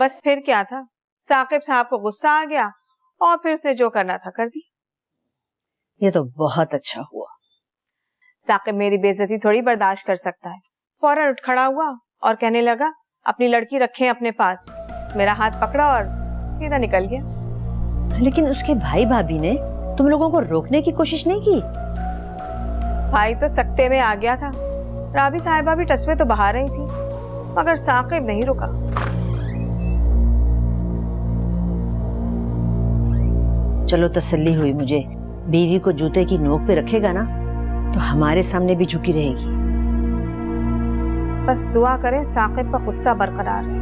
बस फिर क्या था, साकिब साहब को गुस्सा आ गया और फिर उसने जो करना था कर दी। ये तो बहुत अच्छा हुआ। साकिब मेरी बेइज्जती थोड़ी बर्दाश्त कर सकता है। फौरन उठ खड़ा हुआ और कहने लगा अपनी लड़की रखें अपने पास। मेरा हाथ पकड़ा और सीधा निकल गया। लेकिन उसके भाई भाभी ने तुम लोगों को रोकने की कोशिश नहीं की? भाई तो सख्ते में आ गया था। राबी साहिबा भी टस में तो बहा रही थी, मगर साकिब नहीं रुका। चलो तसल्ली हुई मुझे। बीवी को जूते की नोक पे रखेगा ना तो हमारे सामने भी झुकी रहेगी। बस दुआ करें साकिब का गुस्सा बरकरार रहे,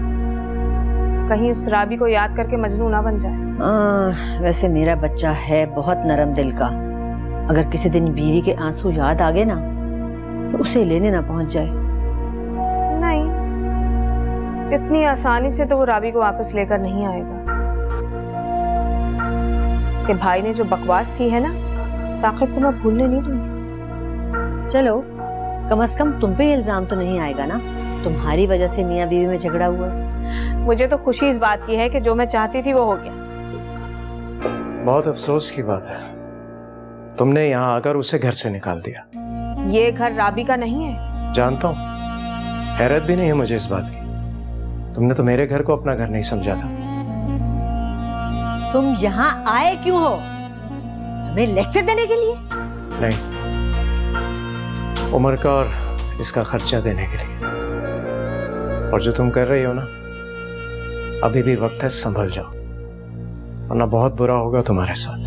कहीं उस राबी को याद करके मजनू ना बन जाए। वैसे मेरा बच्चा है बहुत नरम दिल का। अगर किसी दिन बीवी के आंसू याद आ गए ना तो उसे लेने ना पहुंच जाए। नहीं, इतनी आसानी से तो वो राबी को वापस लेकर नहीं आएगा। उसके भाई ने जो बकवास की है ना, साकिब को मैं भूलने नहीं दूंगी। चलो कम से कम तुम पे इल्जाम तो नहीं आएगा ना, तुम्हारी वजह से मियाँ बीवी में झगड़ा हुआ। मुझे तो खुशी इस बात की है कि जो मैं चाहती थी वो हो गया। बहुत अफसोस की बात है, तुमने यहाँ आकर उसे घर से निकाल दिया। ये घर राबी का नहीं है। जानता हूँ, हैरत भी नहीं है मुझे इस बात की। तुमने तो मेरे घर को अपना घर नहीं समझा था। तुम यहाँ आए क्यों हो? हमें लेक्चर देने के लिए? नहीं, उम्र का और इसका खर्चा देने के लिए। और जो तुम कर रही हो ना, अभी भी वक्त है, संभल जाओ वरना बहुत बुरा होगा तुम्हारे साथ।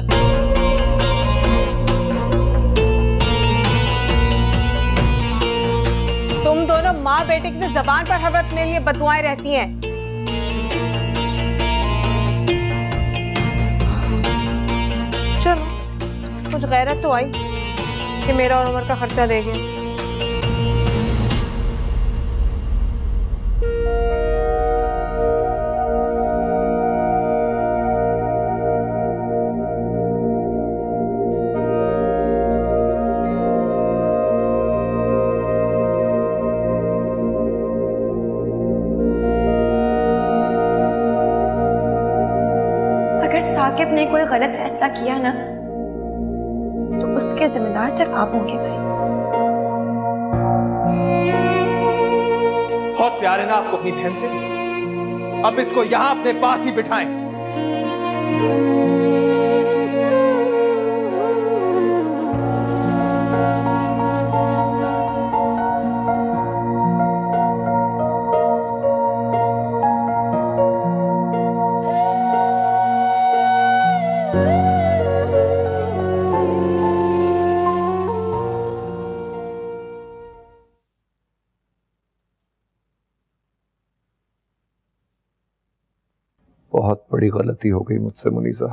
तुम दोनों माँ बेटे की तो जबान पर हर वक्त मेरे लिए बददुआएं रहती हैं। चलो कुछ गैरत तो आई कि मेरा और उमर का खर्चा देंगे। साकिब ने कोई गलत फैसला किया ना तो उसके जिम्मेदार सिर्फ आप होंगे भाई। बहुत प्यार है ना आपको अपनी बहन से, अब इसको यहां अपने पास ही बिठाएं। बहुत बड़ी गलती हो गई मुझसे मुनीसा।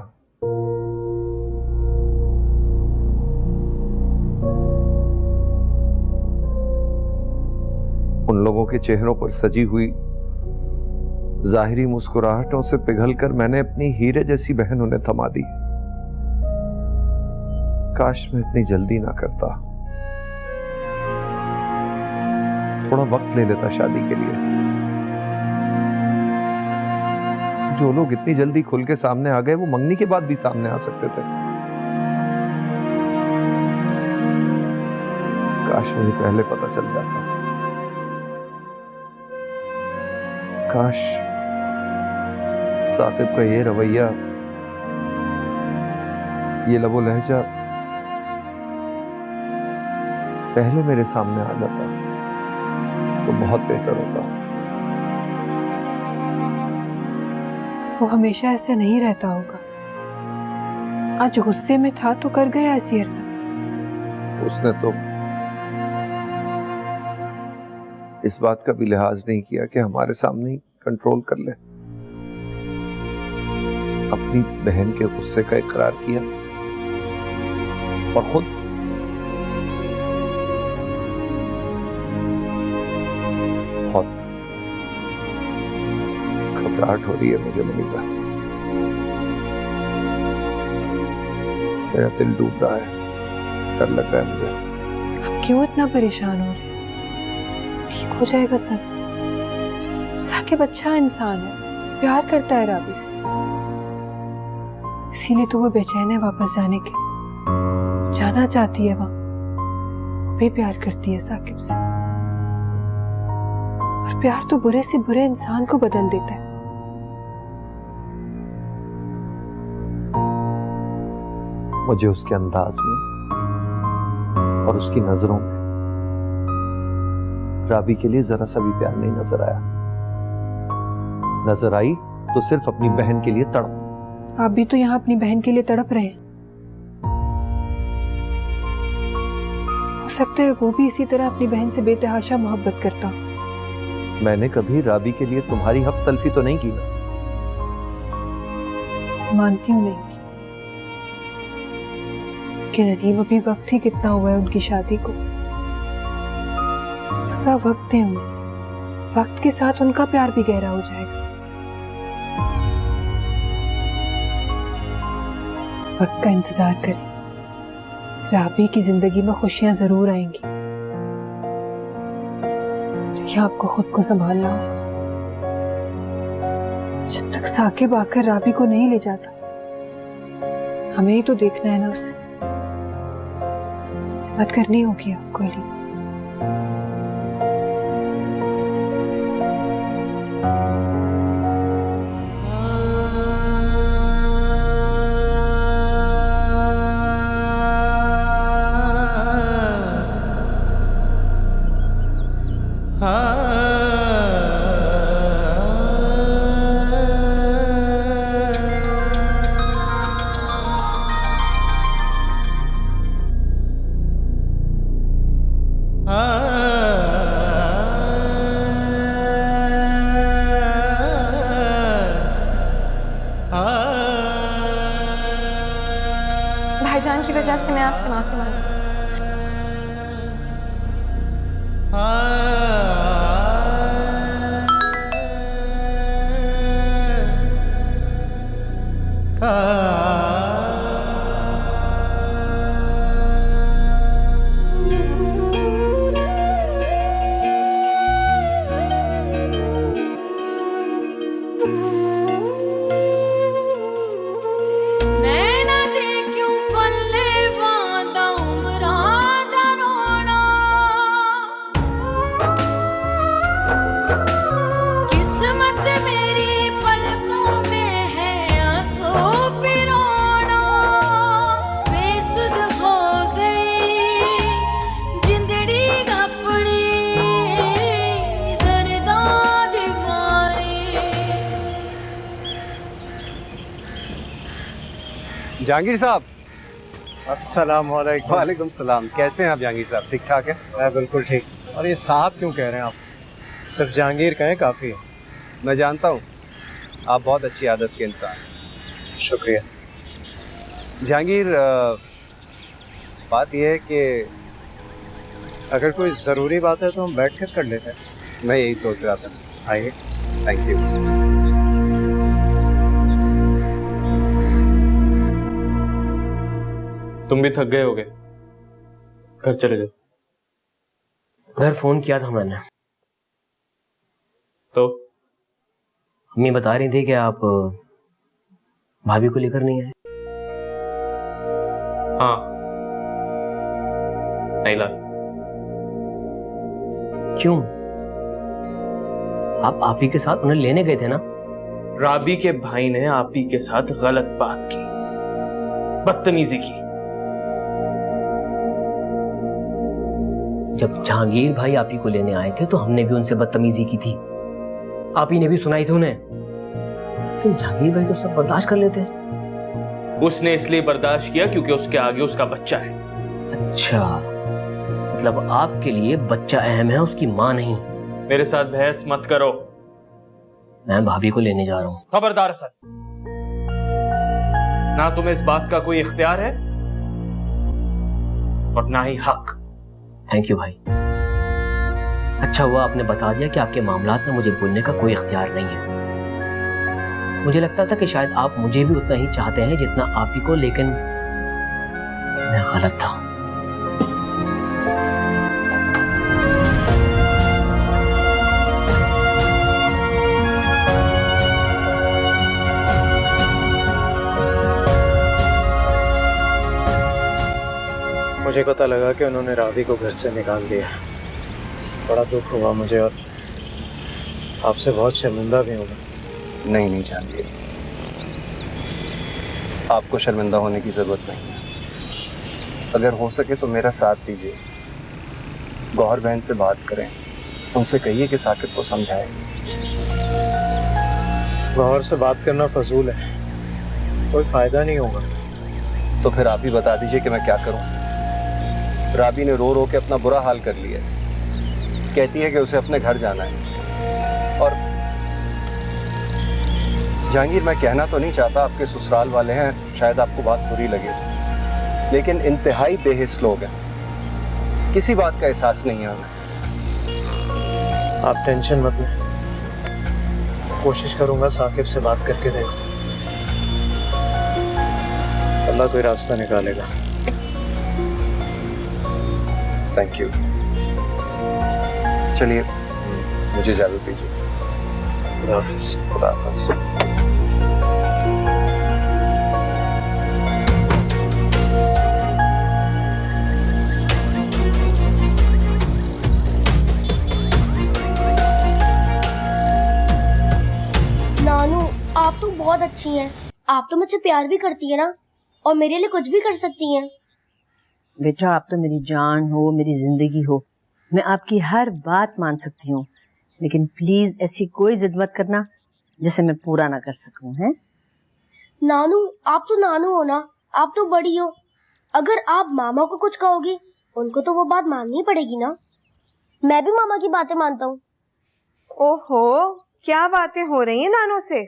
उन लोगों के चेहरों पर सजी हुई जाहिरी मुस्कुराहटों से पिघलकर मैंने अपनी हीरे जैसी बहन उन्हें थमा दी। काश मैं इतनी जल्दी ना करता, थोड़ा वक्त ले लेता शादी के लिए। जो लोग इतनी जल्दी खुल के सामने आ गए वो मंगनी के बाद भी सामने आ सकते थे। काश मुझे पहले पता चल जाता। काश साकिब का ये रवैया, ये लबो लहजा पहले मेरे सामने आ जाता तो बहुत बेहतर होता। वो हमेशा ऐसे नहीं रहता होगा। आज गुस्से में था तो कर गया ऐसी हरकत। उसने तो इस बात का भी लिहाज नहीं किया कि हमारे सामने ही कंट्रोल कर ले। अपनी बहन के गुस्से का इकरार किया और खुद बहुत घबराहट हो रही है मुझे मुनीसा। मेरा दिल डूब रहा है, डर लग रहा है मुझे। आप क्यों इतना परेशान हो रहे? ठीक हो जाएगा सब। साकिब अच्छा इंसान है, प्यार करता है राबी से, इसीलिए तो वो बेचैन है वापस जाने के लिए। जाना चाहती है वहां, वो भी प्यार करती है साकिब से। और प्यार तो बुरे से बुरे इंसान को बदल देता है। मुझे उसके अंदाज में और उसकी नजरों में राबी के लिए जरा सा भी प्यार नहीं नजर आया। नजर आई तो सिर्फ अपनी बहन के लिए तड़प। आप भी तो यहाँ अपनी बहन के लिए तड़प रहे हैं। हो सकता है वो भी इसी तरह अपनी बहन से बेतहाशा मोहब्बत करता हो। मैंने कभी राबी के लिए तुम्हारी हक तलफी तो नहीं की ना। मानती हूँ नहीं की, लेकिन अनीब अभी वक्त ही कितना हुआ है उनकी शादी को। थोड़ा वक्त है उन्हें, वक्त के साथ उनका प्यार भी गहरा हो जाएगा। वक्त का इंतजार करें, राबी की जिंदगी में खुशियां जरूर आएंगी, लेकिन आपको खुद को संभालना होगा। जब तक साकिब आकर राबी को नहीं ले जाता, हमें ही तो देखना है ना उसे। बात करनी होगी आपको अली। भाईजान की वजह से मैं आपसे माफी मांगती हूँ। जहांगीर साहब। अस्सलाम वालेकुम। वालेकुम सलाम। कैसे हैं आप जहांगीर साहब? ठीक ठाक है? मैं बिल्कुल ठीक। और ये साहब क्यों कह रहे हैं आप? सिर्फ जहांगीर कहें काफ़ी है। मैं जानता हूँ आप बहुत अच्छी आदत के इंसान हैं। शुक्रिया। जहांगीर, बात यह है कि अगर कोई ज़रूरी बात है तो हम बैठ कर लेते हैं। मैं यही सोच रहा था। आइए। Thank you. तुम भी थक गए होगे, घर चले जाओ। घर फोन किया था मैंने, तो अम्मी बता रही थी कि आप भाभी को लेकर नहीं आए। हाँ, नहीं ला। क्यों? आप ही के साथ उन्हें लेने गए थे ना? राबी के भाई ने आप ही के साथ गलत बात की, बदतमीजी की। जब जहांगीर भाई आप ही को लेने आए थे तो हमने भी उनसे बदतमीजी की थी, आप ही ने भी सुनाई थी उन्हें। लेकिन जहांगीर भाई तो सब बर्दाश्त कर लेते। उसने इसलिए बर्दाश्त किया क्योंकि उसके आगे उसका बच्चा है। अच्छा, मतलब आपके लिए बच्चा अहम है, उसकी माँ नहीं। मेरे साथ बहस मत करो। मैं भाभी को लेने जा रहा हूँ। खबरदार हसन, ना तुम्हें इस बात का कोई इख्तियार है और ना ही हक। थैंक यू भाई। अच्छा हुआ आपने बता दिया कि आपके मामलात में मुझे बोलने का कोई इख्तियार नहीं है। मुझे लगता था कि शायद आप मुझे भी उतना ही चाहते हैं जितना आप ही को, लेकिन मैं गलत था। मुझे पता लगा कि उन्होंने रावी को घर से निकाल दिया, बड़ा दुख हुआ मुझे और आपसे बहुत शर्मिंदा भी हूँ। नहीं जहांगीर, आपको शर्मिंदा होने की जरूरत नहीं है। अगर हो सके तो मेरा साथ दीजिए, गौहर बहन से बात करें, उनसे कहिए कि साकिब को समझाएं। गौहर से बात करना फजूल है, कोई फायदा नहीं होगा। तो फिर आप ही बता दीजिए कि मैं क्या करूं। राबी ने रो रो के अपना बुरा हाल कर लिया है, कहती है कि उसे अपने घर जाना है। और जहांगीर, मैं कहना तो नहीं चाहता, आपके ससुराल वाले हैं, शायद आपको बात बुरी लगे, लेकिन इंतहाई बेहिस लोग हैं, किसी बात का एहसास नहीं है उन्हें। आप टेंशन मत लें, कोशिश करूंगा साकिब से बात करके देखो, अल्लाह कोई रास्ता निकालेगा। Thank you. चलिए, मुझे इजाजत दीजिए। खुदा हाफिज़। खुदा हाफिज़। नानू, आप तो बहुत अच्छी हैं। आप तो मुझसे प्यार भी करती है ना, और मेरे लिए कुछ भी कर सकती हैं। बेटा, आप तो मेरी जान हो, मेरी जिंदगी हो, मैं आपकी हर बात मान सकती हूँ, लेकिन प्लीज ऐसी कोई जिद मत करना जिसे मैं पूरा ना कर सकूं, हैं? नानू, आप तो नानू हो ना, आप तो बड़ी हो। अगर आप मामा को कुछ कहोगी, उनको तो वो बात माननी पड़ेगी ना। मैं भी मामा की बातें मानता हूँ। ओहो, क्या बातें हो रही हैं नानू से?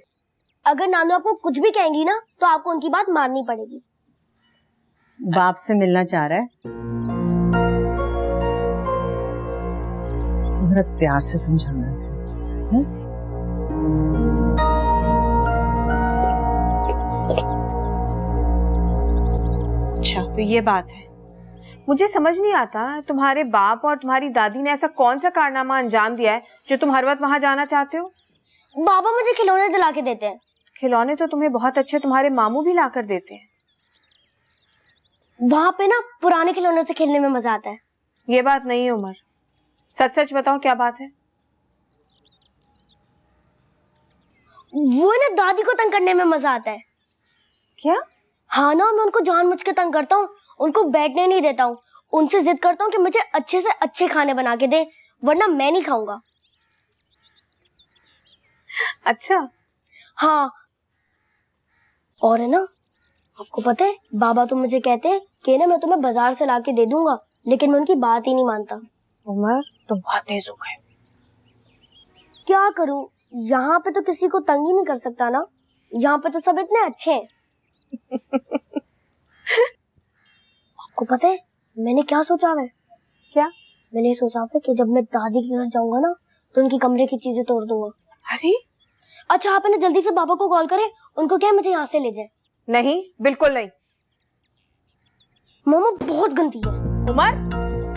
अगर नानू आपको कुछ भी कहेंगी ना, तो आपको उनकी बात माननी पड़ेगी। बाप से मिलना चाह रहा है, जरा प्यार से समझाना इसे, हैं? अच्छा, तो ये बात है। मुझे समझ नहीं आता, तुम्हारे बाप और तुम्हारी दादी ने ऐसा कौन सा कारनामा अंजाम दिया है जो तुम हर वक्त वहां जाना चाहते हो? बाबा मुझे खिलौने दिला के देते हैं। खिलौने तो तुम्हें बहुत अच्छे तुम्हारे मामू भी ला कर देते हैं। वहाँ पे ना पुराने खिलौनों से खेलने में मजा आता है। ये बात नहीं है उमर, सच सच बताओ क्या बात है? वो ना दादी को तंग करने में मजा आता है। क्या? हाँ ना, मैं उनको जानबूझ के तंग करता हूँ, उनको बैठने नहीं देता हूँ, उनसे जिद करता हूँ कि मुझे अच्छे से अच्छे खाने बना के दे, वरना मैं नहीं खाऊंगा। अच्छा। हाँ, और है ना, आपको पता है बाबा तो मुझे कहते हैं कि ना मैं तुम्हें बाजार से लाके दे दूंगा, लेकिन मैं उनकी बात ही नहीं मानता। उमर, तुम बहुत तेज हो गए। क्या करूं, यहाँ पे तो किसी को तंग ही नहीं कर सकता ना, यहाँ पे तो सब इतने अच्छे हैं। आपको पता है मैंने क्या सोचा है? क्या? मैंने सोचा है कि जब मैं दादी के घर जाऊंगा ना, तो उनकी कमरे की चीजें तोड़ दूंगा। अरे अच्छा, आप है ना जल्दी से बाबा को कॉल करें, उनको क्या है मुझे यहाँ से ले जाए। नहीं, बिल्कुल नहीं। मामा बहुत गंदी है। उमर,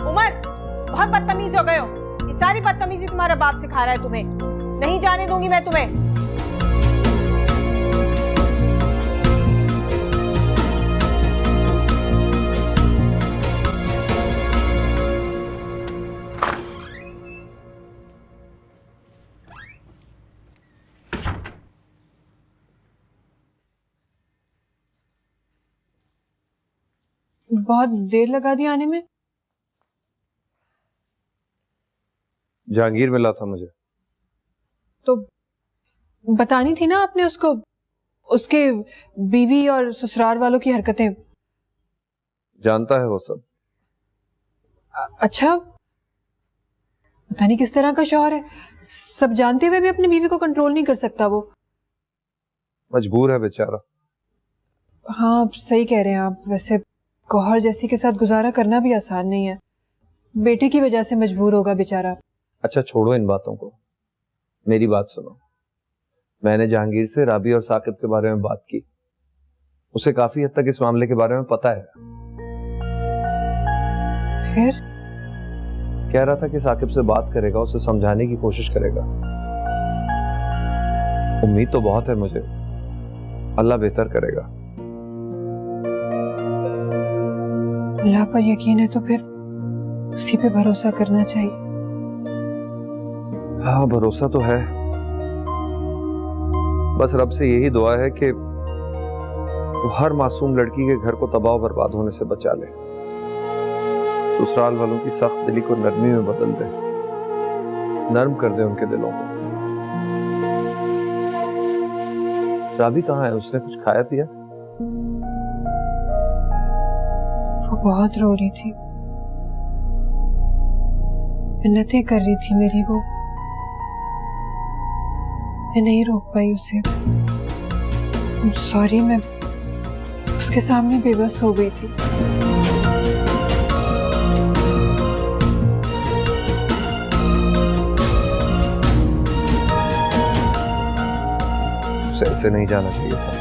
उमर, बहुत बदतमीज हो गए हो। ये सारी बदतमीजी तुम्हारा बाप सिखा रहा है तुम्हें। नहीं जाने दूंगी मैं तुम्हें। बहुत देर लगा दी आने में। जहांगीर मिला था मुझे। तो बतानी थी ना आपने उसको, उसके बीवी और ससुराल वालों की हरकतें। जानता है वो सब। अच्छा, पता नहीं किस तरह का शौहर है, सब जानते हुए भी अपनी बीवी को कंट्रोल नहीं कर सकता वो। मजबूर है बेचारा। हाँ, आप सही कह रहे हैं आप। वैसे गौहर जैसी के साथ गुजारा करना भी आसान नहीं है, बेटे की वजह से मजबूर होगा बेचारा। अच्छा छोड़ो इन बातों को, मेरी बात सुनो। मैंने जहांगीर से राबी और साकिब के बारे में बात की, उसे काफी हद तक इस मामले के बारे में पता है। फिर कह रहा था कि साकिब से बात करेगा, उसे समझाने की कोशिश करेगा। उम्मीद तो बहुत है मुझे, अल्लाह बेहतर करेगा। अल्लाह पर यकीन है तो फिर उसी पे भरोसा करना चाहिए। हाँ, भरोसा तो है, बस रब से यही दुआ है कि वो हर मासूम लड़की के घर को तबाह बर्बाद होने से बचा ले, ससुराल वालों की सख्त दिली को नरमी में बदल दे, नर्म कर दे उनके दिलों को। राबी कहाँ है? उसने कुछ खाया पिया? वो बहुत रो रही थी, मिन्नतें कर रही थी मेरी वो, मैं नहीं रोक पाई उसे। सॉरी, मैं उसके सामने बेबस हो गई थी। उसे ऐसे नहीं जाना चाहिए था।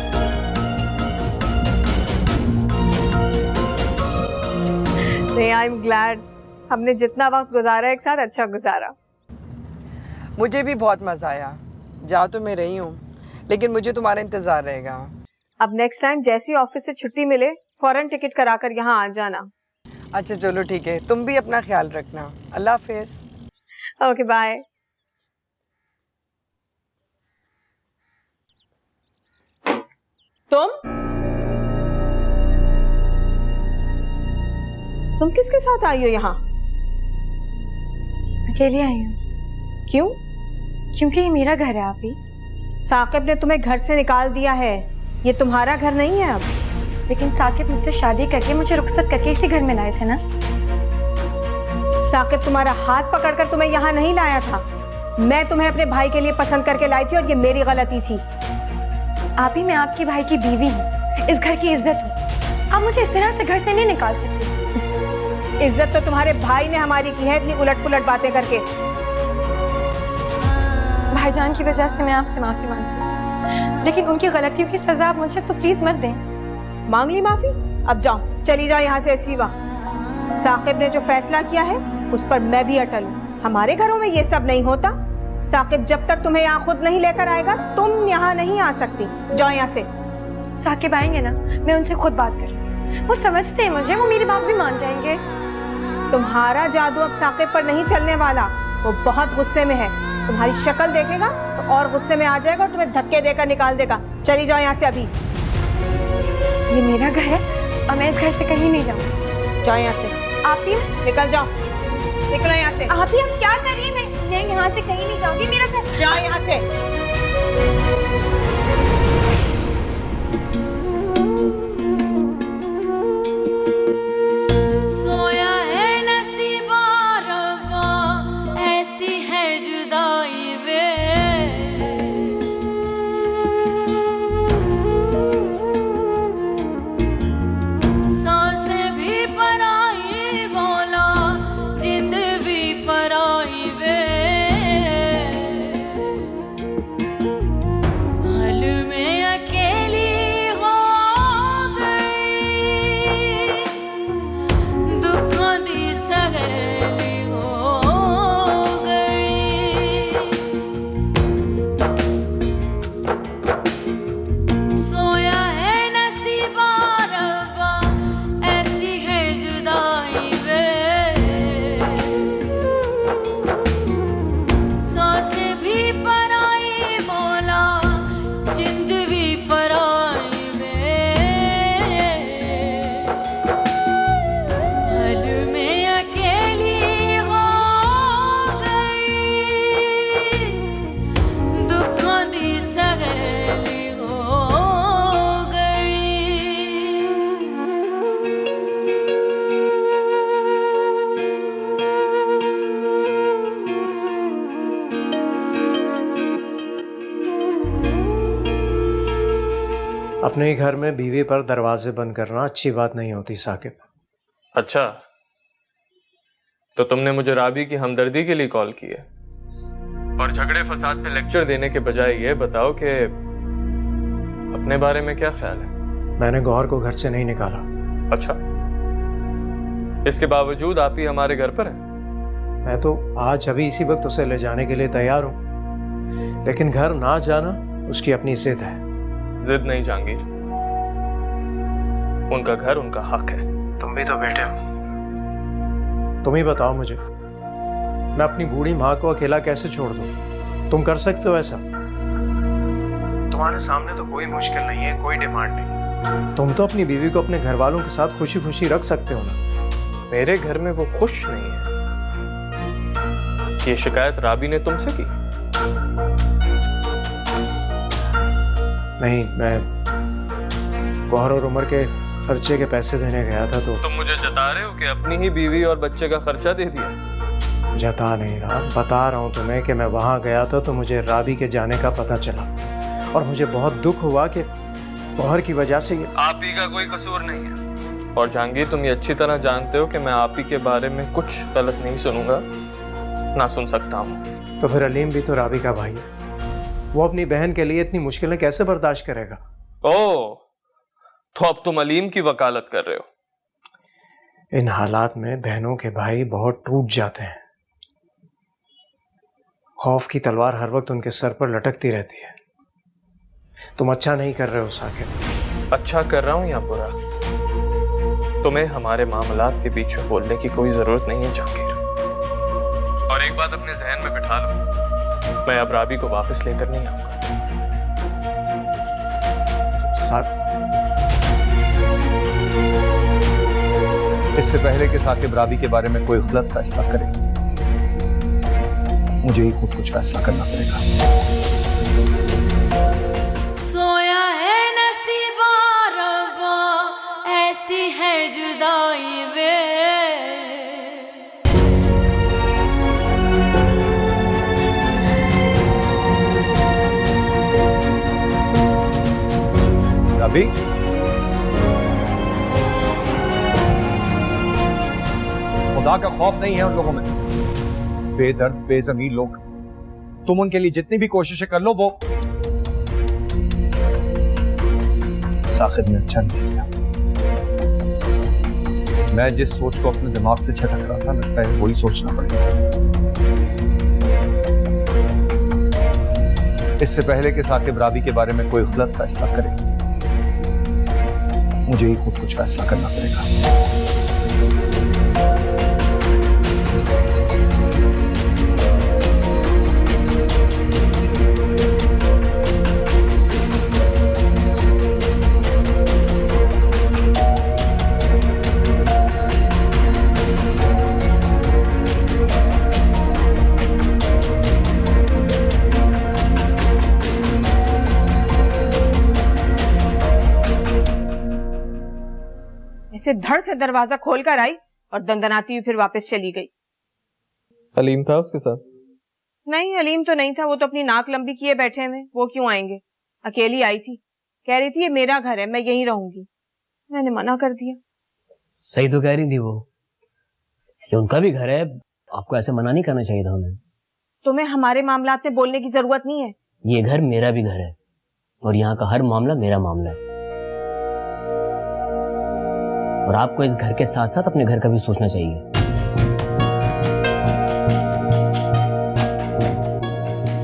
नहीं, आई एम ग्लैड हमने जितना वक्त गुजारा एक साथ अच्छा गुजारा। मुझे भी बहुत मजा आया। जा तो मैं रही हूँ, लेकिन मुझे तुम्हारा इंतजार रहेगा। अब नेक्स्ट टाइम जैसी ऑफिस से छुट्टी मिले फौरन टिकट कराकर यहाँ आ जाना। अच्छा चलो ठीक है, तुम भी अपना ख्याल रखना। अल्लाह हाफिज। Okay bye. तुम किसके साथ आई हो यहाँ? अकेली आई हूँ। क्यों? क्योंकि ये मेरा घर है आप ही। साकिब ने तुम्हें घर से निकाल दिया है, ये तुम्हारा घर नहीं है अब। लेकिन साकिब मुझसे शादी करके मुझे रुखसत करके इसी घर में लाए थे ना। साकिब तुम्हारा हाथ पकड़कर तुम्हें यहाँ नहीं लाया था, मैं तुम्हें अपने भाई के लिए पसंद करके लाई थी और ये मेरी गलती थी। आप ही, मैं आपके भाई की बीवी हूँ, इस घर की इज्जत हूँ। आप मुझे इस तरह से घर से नहीं निकाल सकते। इज्जत तो तुम्हारे भाई ने हमारी की है, इतनी उलट पुलट बातें करके। भाईजान की वजह से मैं आपसे माफी मांगती हूँ, लेकिन उनकी गलतियों की सजा आप मुझे तो प्लीज मत दें। मांग ली माफी? अब जाओ, चली जाओ यहाँ से सिवा। साकिब ने जो फैसला किया है उस पर मैं भी अटल हूँ। हमारे घरों में ये सब नहीं होता। साकिब जब तक तुम्हें यहाँ खुद नहीं लेकर आएगा तुम यहाँ नहीं आ सकती। जाओ यहाँ से। साकिब आएंगे ना, मैं उनसे खुद बात करूँगी। वो समझते हैं मुझे, वो मेरी बात भी मान जाएंगे। तुम्हारा जादू अब साकिब पर नहीं चलने वाला, वो बहुत गुस्से में है। तुम्हारी शक्ल देखेगा तो और गुस्से में आ जाएगा और तुम्हें धक्के देकर निकाल देगा। चली जाओ यहाँ से अभी। ये मेरा घर है और मैं इस घर से कहीं नहीं जाऊंगी। जाओ यहाँ से। आप ही निकल जाओ, निकलो यहाँ से। आप ही, आप क्या कर रही हैं? मैं यहाँ से कहीं नहीं जाऊंगी, मेरा घर। जाओ यहाँ से। अपने ही घर में बीवी पर दरवाजे बंद करना अच्छी बात नहीं होती साकिब। अच्छा, तो तुमने मुझे राबी की हमदर्दी के लिए कॉल की है और झगड़े फसाद पे लेक्चर देने के बजाय ये बताओ कि अपने बारे में क्या ख्याल है? मैंने गौहर को घर से नहीं निकाला। अच्छा, इसके बावजूद आप ही हमारे घर पर हैं? मैं तो आज अभी इसी वक्त उसे ले जाने के लिए तैयार हूँ, लेकिन घर ना जाना उसकी अपनी जिद है। जिद नहीं जहांगीर, उनका घर उनका हक है। तुम भी तो बेटे हो, तुम ही बताओ मुझे, मैं अपनी बूढ़ी माँ को अकेला कैसे छोड़ दूं? तुम कर सकते हो ऐसा? तुम्हारे सामने तो कोई मुश्किल नहीं है, कोई डिमांड नहीं। तुम तो अपनी बीवी को अपने घर वालों के साथ खुशी खुशी रख सकते हो ना। मेरे घर में वो खुश नहीं है। ये शिकायत राबी ने तुमसे की? नहीं, मैं गौहर और उमर के खर्चे के पैसे देने गया था तो। तुम मुझे जता रहे हो कि अपनी ही बीवी और बच्चे का खर्चा दे दिया? जता नहीं रहा, बता रहा हूं तुम्हें कि मैं वहां गया था तो मुझे राबी के जाने का पता चला और मुझे बहुत दुख हुआ कि गौहर की वजह से ये। आप ही का कोई कसूर नहीं है। और जहांगीर, तुम ये अच्छी तरह जानते हो कि मैं आप ही के बारे में कुछ गलत नहीं सुनूंगा, ना सुन सकता हूँ। तो फिर अलीम भी तो राबी का भाई है, वो अपनी बहन के लिए इतनी मुश्किलें कैसे बर्दाश्त करेगा? ओह, तो अब तुम अलीम की वकालत कर रहे हो? इन हालात में बहनों के भाई बहुत टूट जाते हैं। खौफ की तलवार हर वक्त उनके सर पर लटकती रहती है। तुम अच्छा नहीं कर रहे हो साकिब। अच्छा कर रहा हूं या बुरा? तुम्हें हमारे मामलात के बीच में बोलने की कोई जरूरत नहीं है जहांगीर। और एक बात अपने जहन में बिठा लो, मैं अब राबी को वापस लेकर नहीं आऊंगा। इससे पहले कि साकिब राबी के बारे में कोई गलत फैसला करे, मुझे ही खुद कुछ फैसला करना पड़ेगा। सोया है नसीबा रब्बा, ऐसी है जुदाई वे। राबी, खुदा का खौफ नहीं है उन लोगों में। बेदर्द बेजमीर लोग, तुम उनके लिए जितनी भी कोशिशें कर लो, वो साकिब ने अच्छा नहीं किया। मैं जिस सोच को अपने दिमाग से छटक रहा था, लगता है वही सोचना पड़ेगा। इससे पहले कि साकिब राबी के बारे में कोई गलत फैसला करे, मुझे ही खुद कुछ फैसला करना पड़ेगा। ऐसे धड़ से दरवाजा खोलकर आई और दंदनाती हुई फिर वापस चली गई। अलीम था उसके साथ? नहीं, अलीम तो नहीं था, वो तो अपनी नाक लंबी किए बैठे हैं। वो क्यों आएंगे? अकेली आई थी, कह रही थी ये मेरा घर है, मैं यहीं रहूंगी। मैंने मना कर दिया। सही तो कह रही थी वो, ये उनका भी घर है, आपको ऐसे मना नहीं करना चाहिए था उन्हें। तुम्हें हमारे मामलात में बोलने की जरूरत नहीं है। ये घर मेरा भी घर है और यहाँ का हर मामला मेरा मामला है, और आपको इस घर के साथ साथ अपने घर का भी सोचना चाहिए।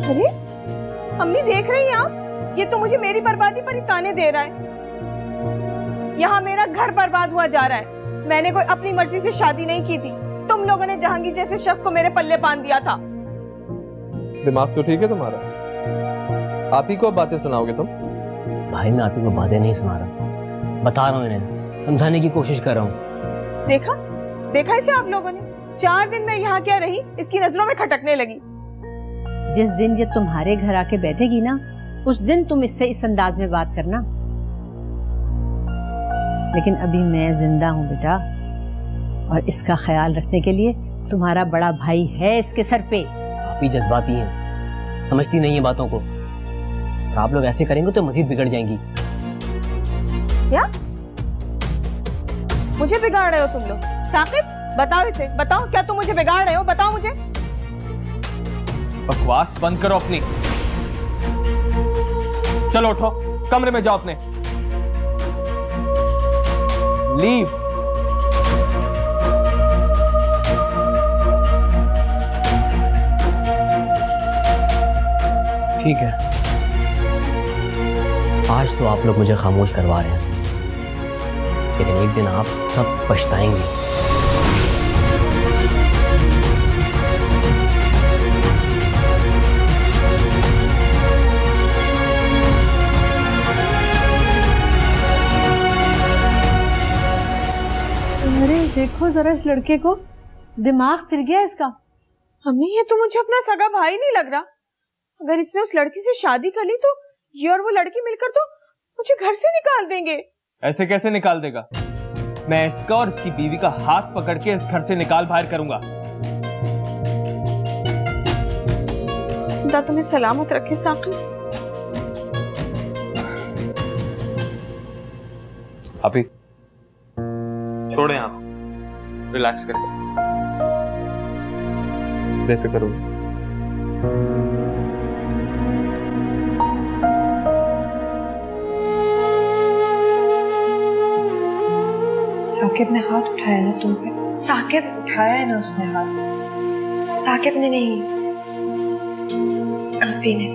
अरे अम्मी, देख रही हैं आप? ये तो मुझे मेरी बर्बादी पर ही ताने दे रहा है। यहाँ मेरा घर बर्बाद हुआ जा रहा है। मैंने कोई अपनी मर्जी से शादी नहीं की थी। तुम लोगों ने जहांगीर जैसे शख्स को मेरे पल्ले बांध दिया था। दिमाग तो ठीक है तुम्हारा? आप ही को बातें सुनाओगे तुम? भाई, मैं आप ही को बातें नहीं सुना रहा, बता रहा हूँ, इन्हें समझाने की कोशिश कर रहा हूँ। देखा इसे आप लोगों ने? 4 दिन में यहाँ क्या रही, इसकी नजरों में खटकने लगी। जिस दिन ये तुम्हारे घर आके बैठेगी ना, उस दिन तुम इससे इस अंदाज में बात करना। लेकिन अभी मैं जिंदा हूँ बेटा, और इसका ख्याल रखने के लिए तुम्हारा बड़ा भाई है इसके सर पे। आप ही जज्बाती हैं, समझती नहीं है बातों को, और आप लोग ऐसे करेंगे तो मजीद बिगड़ जाएंगी। क्या मुझे बिगाड़ रहे हो तुम लोग? साकिब, बताओ इसे, बताओ, क्या तुम मुझे बिगाड़ रहे हो? बताओ मुझे। बकवास बंद करो अपनी। चलो उठो, कमरे में जाओ अपने। लीव। ठीक है, आज तो आप लोग मुझे खामोश करवा रहे हैं, लेकिन एक दिन आप सब पछताएंगे। अरे देखो जरा इस लड़के को, दिमाग फिर गया इसका। अम्मी ये तो मुझे अपना सगा भाई नहीं लग रहा। अगर इसने उस लड़की से शादी कर ली तो ये और वो लड़की मिलकर तो मुझे घर से निकाल देंगे। ऐसे कैसे निकाल देगा? मैं इसका और इसकी बीवी का हाथ पकड़ के इस घर से निकाल बाहर करूंगा। खुदा तुम्हें सलामत रखे साकिब। अभी छोड़े आप, रिलैक्स करिए, बेफिक्र हो। साकिब ने हाथ उठाया ना तुम पे? साकिब उठाया है ना उसने हाथ? साकिब ने नहीं, आप ही ने।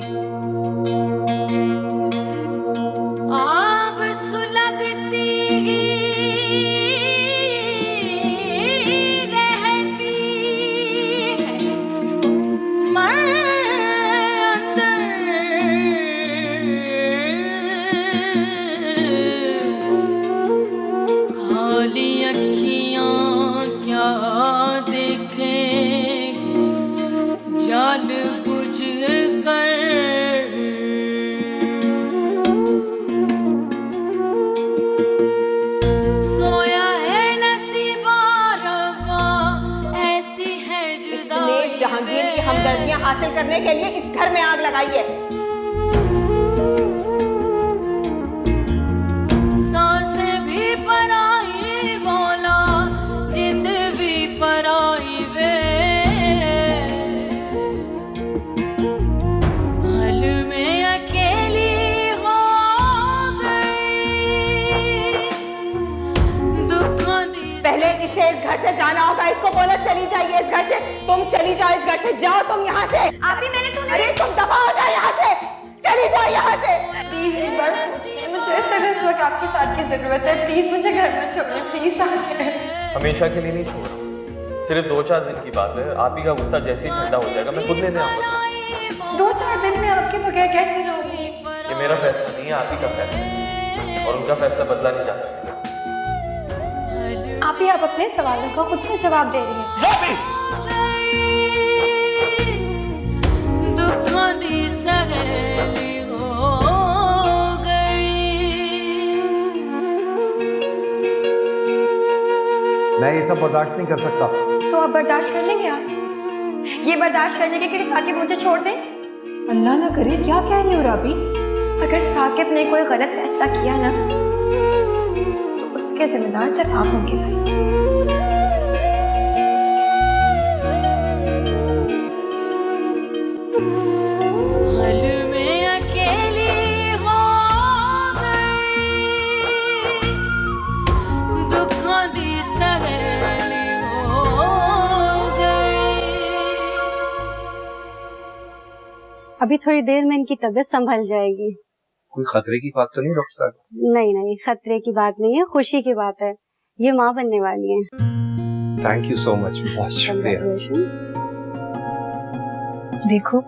आग सुलगती रहती है मन अंदर, खाली अखियां क्या देखेंगी जाल बुझ कर। सोया है नसीबा रब्बा ऐसी है जुदाई। जहांगीर की हमदर्दियां हासिल करने के लिए इस घर में आग लगाई है। सांसें भी पराई बोला जिंद भी पराई वे, पल में अकेली हो गई दुखों दी। पहले इसे इस घर से जाना होगा। इसको बोलो चली जाइए इस घर से। तुम चली जाओ इस घर से, जाओ तुम यहाँ से। अरे तुम दफा हो जाओ यहाँ से, चली जाओ यहाँ से। प्लीज एक बार सोचिए, मुझे इस वक्त आपके साथ की जरूरत है। प्लीज मुझे घर में छोड़िए, प्लीज साकिब। हमेशा के लिए नहीं छोड़ रहा, सिर्फ 2-4 दिन की बात है। आप ही का गुस्सा जैसे ही ठंडा हो जाएगा मैं खुद लेने आऊंगा। 2-4 दिन में आपके बगैर कैसे रहोगी? ये मेरा फैसला नहीं है, आप ही का फैसला है और उनका फैसला बदला नहीं जा सकता। आप ही आप अपने सवालों का खुद से जवाब दे रही हैं। दुखों दी सहेली हो गई। मैं ये सब बर्दाश्त नहीं कर सकता। तो आप बर्दाश्त कर लेंगे? आप ये बर्दाश्त कर लेंगे कि साकिब मुझे छोड़ दें? अल्लाह ना करे, क्या कह रही हो राबी? अगर साकिब ने कोई गलत फैसला किया ना तो उसके जिम्मेदार सिर्फ आप होंगे भाई। पल में अकेली हो गई दुखों दी सहेली हो गई। अभी थोड़ी देर में इनकी तबीयत संभल जाएगी। कोई खतरे की बात तो नहीं डॉक्टर साहब? नहीं नहीं, खतरे की बात नहीं है, खुशी की बात है। ये माँ बनने वाली है। थैंक यू सो मच, बहुत शुक्रिया। देखो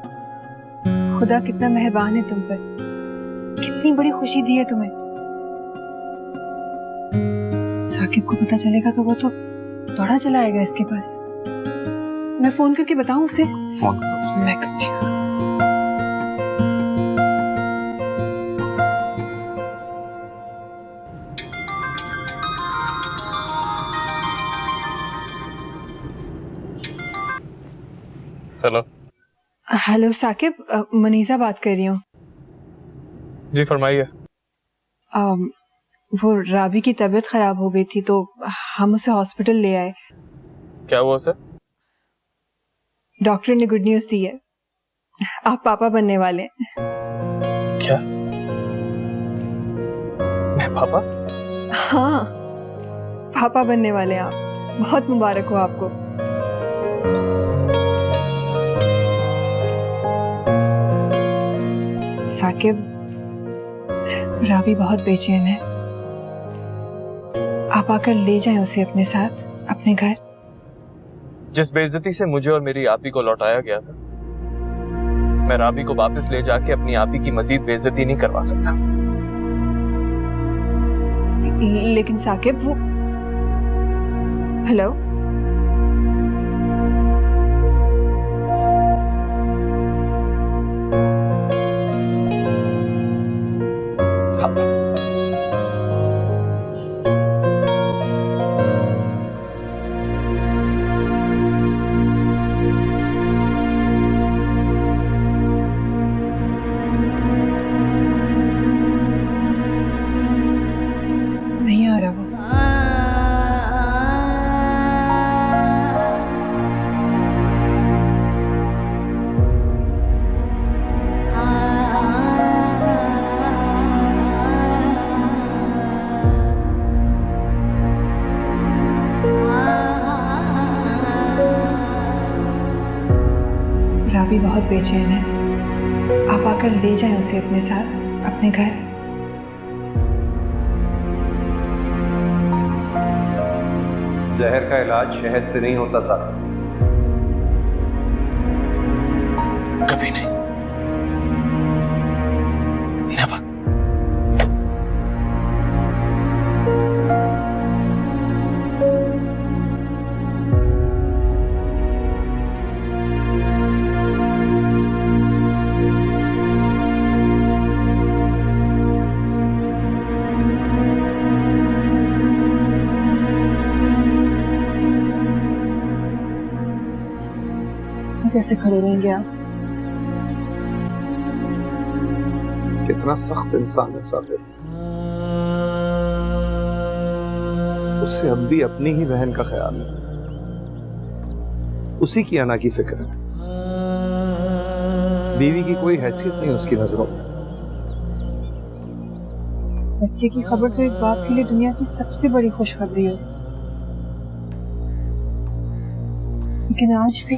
खुदा कितना मेहरबान है तुम पर, कितनी बड़ी खुशी दी है तुम्हें। साकिब को पता चलेगा तो वो तो दौड़ा चला आएगा इसके पास। मैं फोन करके बताऊं उसे? फोन करो उसे। मैं करती हूँ। हेलो। हेलो साकिब, मनीषा बात कर रही हूँ। जी फरमाइए। वो राबी की तबीयत खराब हो गई थी तो हम उसे हॉस्पिटल ले आए। क्या हुआ सर? डॉक्टर ने गुड न्यूज दी है, आप पापा बनने वाले हैं। क्या? मैं पापा? हाँ, पापा बनने वाले हैं आप। बहुत मुबारक हो आपको। साकिब, राबी बहुत बेचैन है। आप आकर ले जाएं उसे अपने साथ अपने घर। जिस बेइज्जती से मुझे और मेरी आपी को लौटाया गया था, मैं राबी को वापस ले जाके अपनी आपी की मजीद बेइज्जती नहीं करवा सकता। लेकिन साकिब वो हेलो नहीं आ रहा वो। राबी बहुत बेचैन है, आप आकर ले जाएं उसे अपने साथ अपने घर। जहर का इलाज शहद से नहीं होता साहब। कभी नहीं, नेवर। कैसे खड़े रहेंगे आप? कितना सख्त इंसान है साबिर। उससे अब भी अपनी ही बहन का ख्याल है, उसी की अना की फिक्र है। बीवी की कोई हैसियत नहीं उसकी नजरों में। बच्चे की खबर तो एक बाप के लिए दुनिया की सबसे बड़ी खुशखबरी है, लेकिन आज भी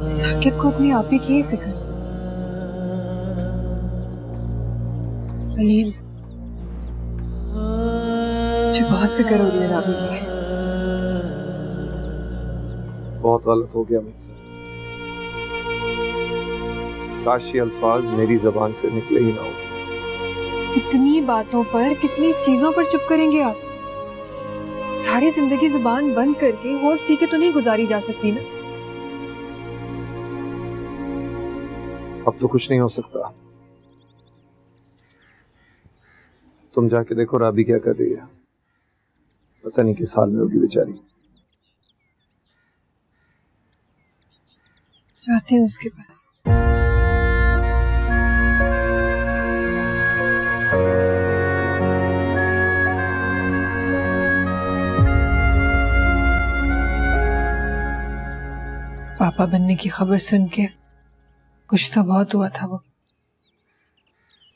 साकिब को अपनी आपी की ही फिक्र। अलीम, मुझे बहुत फिक्र हो रही है राबी की। बहुत गलत हो गया मुझसे। काश ये अल्फाज मेरी जबान से निकले ही ना हो। कितनी बातों पर, कितनी चीजों पर चुप करेंगे आप? सारी जिंदगी जुबान बंद करके होठ सीखे तो नहीं गुजारी जा सकती ना। अब तो कुछ नहीं हो सकता। तुम जाके देखो राबी क्या कर रही है। पता नहीं किस हाल में होगी बेचारी। जाती हूँ उसके पास। पापा बनने की खबर सुन के कुछ तो बहुत हुआ था। वो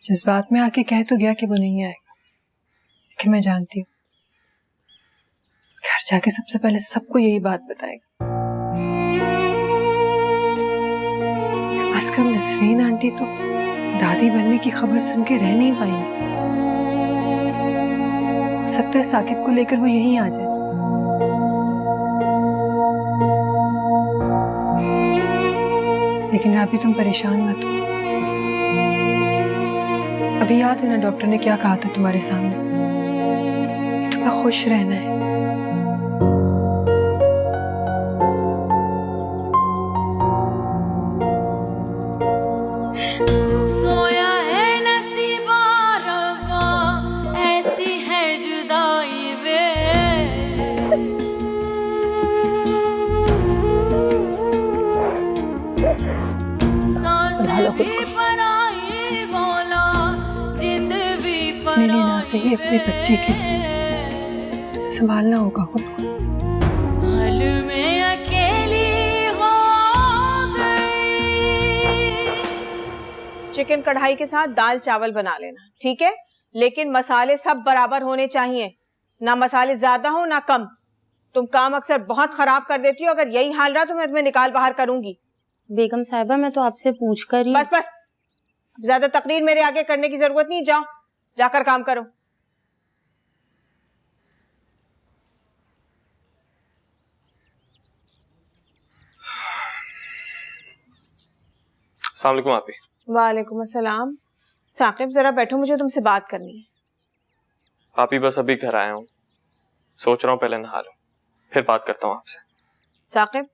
जज्बात में आके कह तो गया कि वो नहीं आएगा, लेकिन मैं जानती हूँ घर जाके सबसे पहले सबको यही बात बताएगा। कम से कम नसरीन आंटी तो दादी बनने की खबर सुन के रह नहीं पाएंगी। हो सकता है साकिब को लेकर वो यहीं आ जाए। लेकिन अभी तुम परेशान मत हो। अभी याद है ना डॉक्टर ने क्या कहा था तुम्हारे सामने, कि तुम्हें खुश रहना है। सोया है नसीबा रवा, ऐसी है जुदाई वे। मेरी ना से ही अपने बच्चे के संभालना होगा खुद को। पल में अकेली हो गई। चिकन कढ़ाई के साथ दाल चावल बना लेना, ठीक है? लेकिन मसाले सब बराबर होने चाहिए, ना मसाले ज्यादा हो ना कम। तुम काम अक्सर बहुत खराब कर देती हो, अगर यही हाल रहा तो मैं तुम्हें निकाल बाहर करूंगी। बेगम साहिबा, मैं तो आपसे पूछ कर ही। बस बस, ज्यादा तकरीर मेरे आगे करने की जरूरत नहीं। जाओ, जाकर काम करो। अस्सलाम वालेकुम आपी। वालेकुम अस्सलाम। साकिब जरा बैठो, मुझे तुमसे बात करनी है। आपी बस अभी घर आया हूँ, सोच रहा हूँ पहले नहा लूं, फिर बात करता हूँ आपसे। साकिब,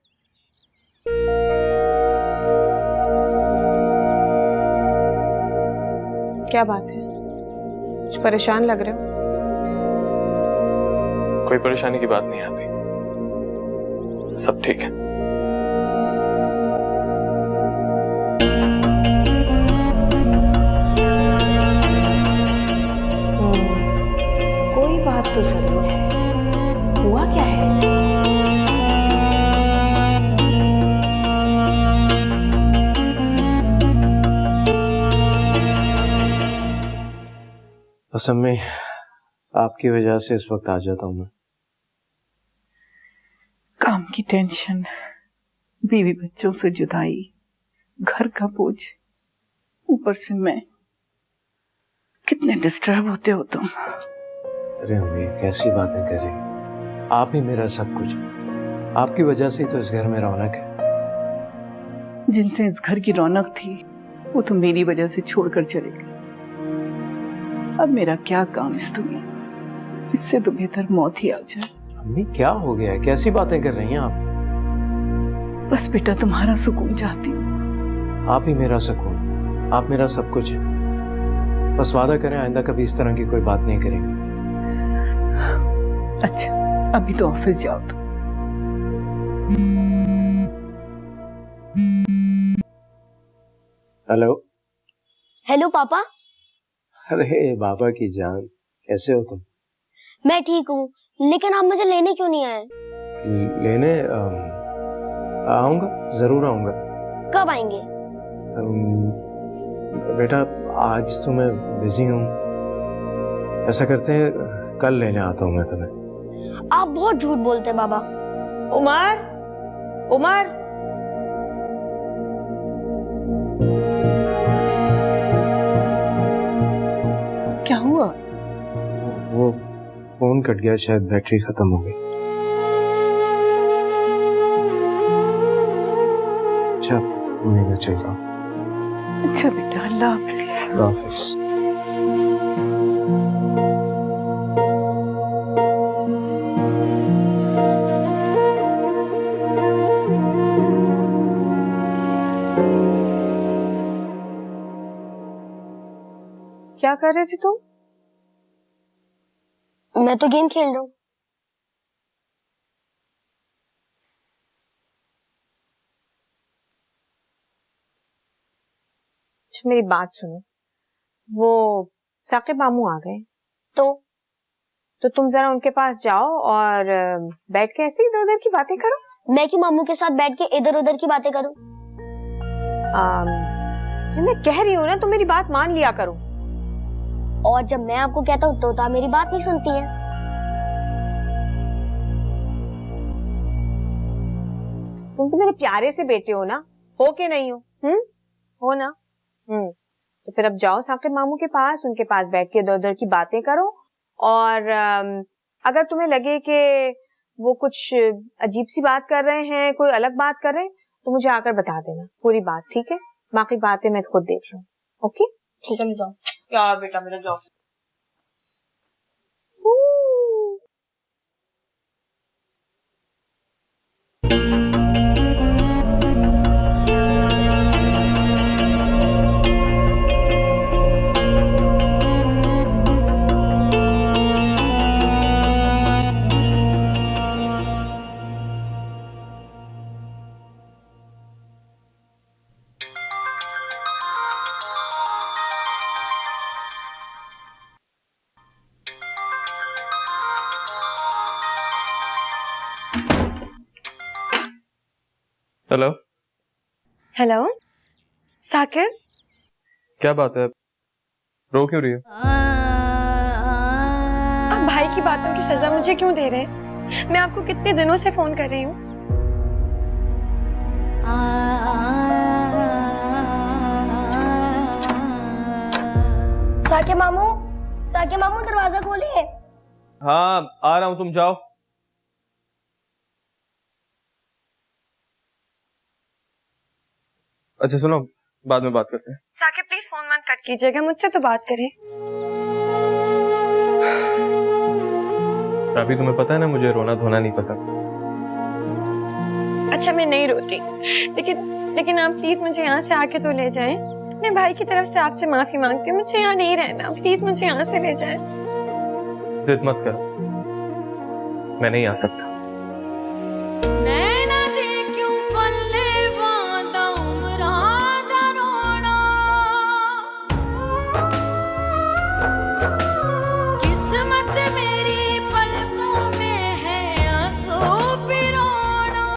क्या बात है? कुछ परेशान लग रहे हो? कोई परेशानी की बात नहीं है आपी, सब ठीक है। कोई बात तो जरूर है। हुआ क्या है ऐसे? बस अम्मी, आपकी वजह से इस वक्त आ जाता हूँ मैं। काम की टेंशन, बीवी बच्चों से जुदाई, घर का बोझ, ऊपर से मैं। कितने डिस्टर्ब होते हो तुम। अरे अम्मी, कैसी बातें कर रही हैं? आप ही मेरा सब कुछ, आपकी वजह से ही तो इस घर में रौनक है। जिनसे इस घर की रौनक थी वो तो मेरी वजह से छोड़कर चले गए। अब मेरा क्या काम इस दुनिया, इससे तो बेहतर मौत ही आ जाए। अम्मी क्या हो गया है? कैसी बातें कर रही हैं आप? बस बेटा तुम्हारा सुकून चाहती हूँ। आप ही मेरा सुकून, आप मेरा सब कुछ है। बस वादा करें आइंदा कभी इस तरह की कोई बात नहीं करेंगे। अच्छा, अभी तो ऑफिस जाओ तुम। हेलो। हेलो पापा। अरे बाबा की जान, कैसे हो तुम? मैं ठीक हूँ, लेकिन आप मुझे लेने क्यों नहीं आए? लेने आऊंगा, जरूर आऊंगा। कब आएंगे? बेटा आज तो मैं बिजी हूँ, ऐसा करते हैं कल लेने आता हूँ मैं तुम्हें। आप बहुत झूठ बोलते हैं बाबा। उमर, उमर, क्या हुआ? वो फोन कट गया, शायद बैटरी खत्म हो गई। अच्छा मैं चलता हूँ। अच्छा बेटा, अल्लाह हाफिज। अल्लाह हाफिज। क्या कर रहे थे तुम? मैं तो गेम खेल रहा हूँ। अच्छा मेरी बात सुनो, वो साकिब मामू आ गए तो तुम जरा उनके पास जाओ और बैठ के ऐसे इधर उधर की बातें करो। मैं क्यों मामू के साथ बैठ के इधर उधर की बातें करूं? मैं कह रही हूँ ना, तुम मेरी बात मान लिया करो। और जब मैं आपको कहता हूँ तो आप मेरी बात नहीं सुनती हैं। तुम तो मेरे प्यारे से बेटे हो ना, हो के नहीं हो? हो ना? तो फिर अब जाओ साकिब मामू के पास, उनके पास बैठ के इधर उधर की बातें करो। और अगर तुम्हें लगे कि वो कुछ अजीब सी बात कर रहे हैं, कोई अलग बात कर रहे हैं, तो मुझे आकर बता देना पूरी बात, ठीक है? बाकी बातें मैं खुद देख लूँ। ओके ठीक है, जाओ यार बेटा मेरा, जाओ। हेलो। हेलो साकिब, क्या बात है, रो क्यों रही हो? आप भाई की बातों की सजा मुझे क्यों दे रहे हैं? मैं आपको कितने दिनों से फोन कर रही हूँ। साकिब मामू दरवाजा खोलिए। हाँ आ रहा हूँ, तुम जाओ। अच्छा सुनो, बाद में बात करते हैं। साकिब प्लीज फोन मत कट कीजिएगा, मुझसे तो बात करें। अभी तुम्हें पता है ना मुझे रोना धोना नहीं पसंद। अच्छा मैं नहीं रोती, लेकिन आप प्लीज मुझे यहाँ से आके तो ले जाएं। मैं भाई की तरफ से आपसे माफी मांगती हूँ, मुझे यहाँ नहीं रहना, प्लीज मुझे यहाँ से ले जाएं। जिद मत करो, मैं नहीं आ सकता।